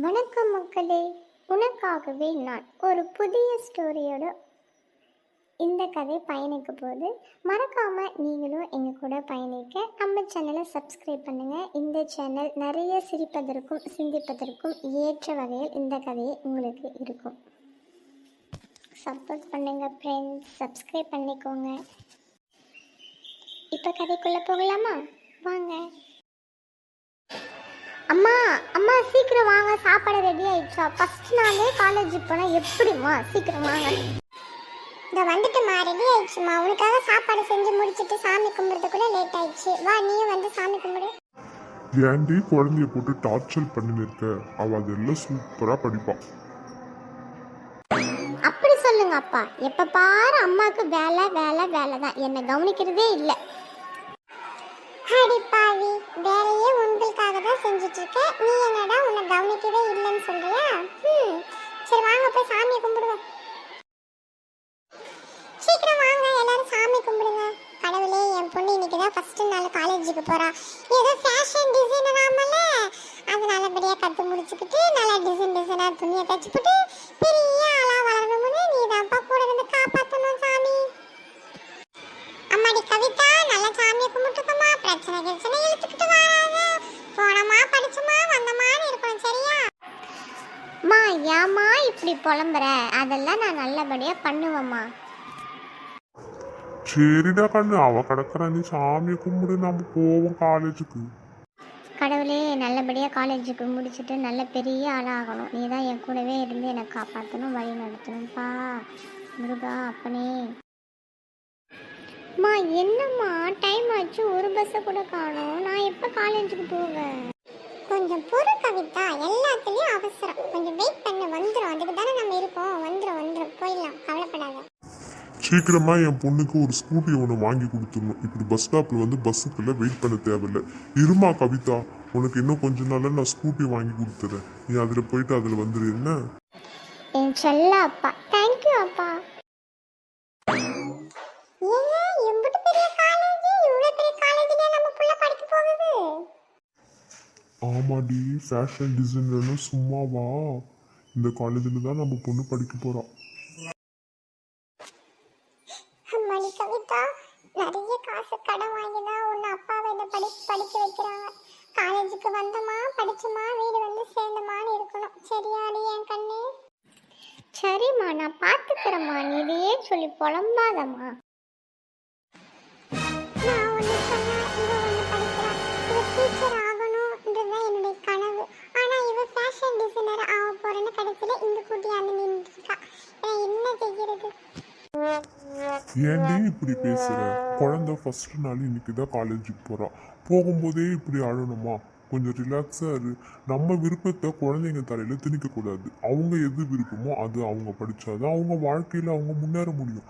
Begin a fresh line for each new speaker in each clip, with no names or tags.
வணக்கம் மக்களே, உனக்காகவே நான் ஒரு புதிய ஸ்டோரியோட இந்த கதை பயணிக்க போது மறக்காமல் நீங்களும் எங்கள் கூட பயணிக்க நம்ம சேனலை சப்ஸ்கிரைப் பண்ணுங்கள். இந்த சேனல் நிறைய சிரிப்பதற்கும் சிந்திப்பதற்கும் ஏற்ற வகையில் இந்த கதையை உங்களுக்கு இருக்கும். சப்போர்ட் பண்ணுங்கள் ஃப்ரெண்ட்ஸ், சப்ஸ்கிரைப் பண்ணிக்கோங்க. இப்போ கதைக்குள்ளே போகலாமா? வாங்க. அம்மா அம்மா சீக்கிரம் வாங்க, சாப்பாடு ரெடி ஆயிடுச்சா? ஃபர்ஸ்ட் நாளே காலேஜுக்கு போனால் எப்படிம்மா? சீக்கிரம் வாங்க. இந்த வந்துட்டுமா, ரெடி ஆயிடுச்சுமா. உனக்காக சாப்பாடு செஞ்சு முடிச்சுட்டு சாமி கும்பிட்றதுக்குள்ள லேட் ஆயிடுச்சு. வா நீயும் வந்து சாமி கும்பிடு.
ஏன்டி குழந்தைய போட்டு டார்ச்சர் பண்ணின்னு இருக்க? அவ அதெல்லாம் சூப்பரா படிப்பா.
அப்படி சொல்லுங்க அப்பா. எப்ப பாரு அம்மாவுக்கு வேலை வேலை வேலை தான், என்னை கவனிக்கிறதே இல்லை. பாவி, வேலையே உங்களுக்காக தான் செஞ்சுட்டு இருக்க, நீ என்னடா உன்னை கவனிக்கவே இல்லைன்னு சொல்றியா? சரி வாங்க போய் சாமியை கும்பிடுவோம். சீக்கிரம் வாங்க, எல்லாரும் சாமி கும்பிடுங்க. கடவுளே, என் பொண்ணு இன்னைக்கு தான் ஃபர்ஸ்ட் நாள் காலேஜுக்கு போறா. ஏதோ ஃபேஷன் டிசைனர் ஆமல, அது நல்லபடியா கத்து முடிச்சுக்கிட்டு நல்லா டிசைனா துணியை தச்சுக்கிட்டு பெரிய ஆளா வளரணும்னு நீ தான்ப்பா கூட இருந்து காப்பாற்றணும் சாமி. அம்மாடி கவிதா, நல்லா சாமியை கும்பிட்டுக்கமா, பிரச்சனை இழுத்துக்கிட்டு வராங்க. போனமா படிச்சமா வந்தமான்னு இருக்கணும், சரியா? அம்மா ஏம்மா இப்படி புலம்புற? அதெல்லாம் நான் நல்லபடியா பண்ணுவேம்மா.
சரிடா கண்ணு, அவ கிடக்குறா, நீ சாமியை கும்பிடு, நம்ம போவோம் காலேஜுக்கு.
கடவுளே, நல்லபடியா காலேஜுக்கு முடிச்சுட்டு நல்ல பெரிய ஆளாகணும். நீ தான் என் கூடவே இருந்து என்னை காப்பாற்றணும், வழி நடத்தணும்ப்பா. முருகா அப்பனே. அம்மா என்னம்மா டைம் ஆச்சு, ஒரு பஸ்ஸை கூட காணோம். நான் எப்போ காலேஜுக்கு போவேன்? கொஞ்சம் பொறு கவிதா, எல்லாத்துலேயும் அவசரம். கொஞ்சம் வெயிட் பண்ண, வந்துடும். அதுக்கு தானே நம்ம இருக்கோம். வந்துடும் போயிடலாம், கவலைப்படாத.
சீக்கிரமா என் பொண்ணுக்கு ஒரு ஸ்கூட்டி ஒன்று வாங்கி கொடுத்துடணும். இப்படி பஸ் ஸ்டாப்ல வந்து பஸ்ஸுக்குள்ள வெயிட் பண்ண தேவையில்லை. இருமா கவிதா, உனக்கு இன்னும் கொஞ்ச நாள்ல நான் ஸ்கூட்டி வாங்கி கொடுத்துறேன். நீ அதுல போயிட்டு அதுல வந்துரு. என்ன
என் செல்ல அப்பா, தேங்க்யூ அப்பா.
ஆமாடி, ஃபேஷன் டிசைனர்னு சும்மாவா? இந்த காலேஜில் தான் நம்ம பொண்ணு படிக்க போறோம்.
அம்மாடி கவிதா, நிறைய காசு கடன் வாங்கி தான் உன்னை அப்பாவை இதை படிக்க வைக்கிறாங்க. காலேஜுக்கு வந்தமா படிச்சமா வீடு வந்து சேர்ந்தமான்னு இருக்கணும், சரியாடி என் கண்ணு? சரிம்மா, நான் பார்த்துக்கிறேம்மா. நீ இதையே சொல்லி புலம்பாதம்மா. நான் ஒன்று சொன்னா இவ ஒன்று படிக்கிறா. இவ டீச்சர் ஆகணும்ன்றதுதான் என்னுடைய கனவு. ஆனா இவ ஃபேஷன் டிசைனர் ஆக போறேன்னு கடைசியில இந்த கூட்டியாந்து நின்றுருக்கா. என்ன செய்கிறது?
ஏன்டி இப்படி பேசுற? குழந்தை ஃபர்ஸ்ட் நாள் இன்னைக்கு தான் காலேஜுக்கு போறா. போகும்போதே இப்படி அழணுமா? கொஞ்சம் ரிலாக்ஸா இரு. நம்ம விருப்பத்தை குழந்தைங்க தலையில திணிக்க கூடாது. அவங்க எது விருப்பமோ அது அவங்க படிச்சாதான் அவங்க வாழ்க்கையில அவங்க முன்னேற முடியும்.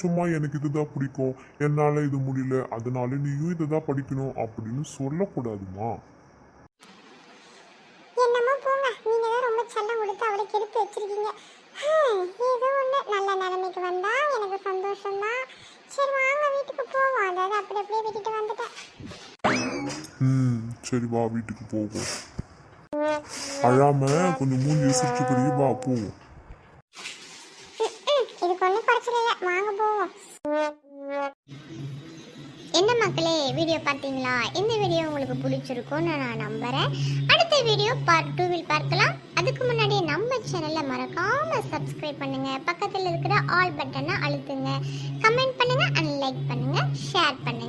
சும்மா எனக்கு இதுதான் பிடிக்கும், என்னால இது முடியல, அதனால நீயும் இதை தான் படிக்கணும் அப்படின்னு சொல்லக்கூடாதுமா.
என்னமோ போங்க, நீங்க தான் ரொம்ப செல்லம் கொடுத்து அவளை கெடுத்து வச்சிருக்கீங்க. ஏதோ ஒன்று நல்ல நிலைமைக்கு வந்தா எனக்கு சந்தோஷம்தான். சரி வாங்க வீட்டுக்கு போவோம். அதாவது அப்படியே விட்டுட்டு வந்துட்டேன்.
சரி வா, வீட்டுக்கு போவோம். அழாம கொஞ்சம் மூஞ்சி சிரிச்சுப்படியே வா, போவோம்.
இதுக்கு ஒன்றும் குறைச்சல இல்லை, வாங்க போவோம். என்ன மக்களே, வீடியோ பார்த்தீங்களா? இந்த வீடியோ உங்களுக்கு பிடிச்சிருக்கும்னு நான் நம்புறேன். அடுத்த வீடியோ பார்ட் 2 பார்க்கலாம். அதுக்கு முன்னாடி நம்ம சேனலை மறக்காம சப்ஸ்கிரைப் பண்ணுங்க. பக்கத்தில் இருக்கிற ஆல் பட்டனை அழுத்துங்க. கமெண்ட் பண்ணுங்க அண்ட் லைக் பண்ணுங்க, ஷேர் பண்ணுங்க.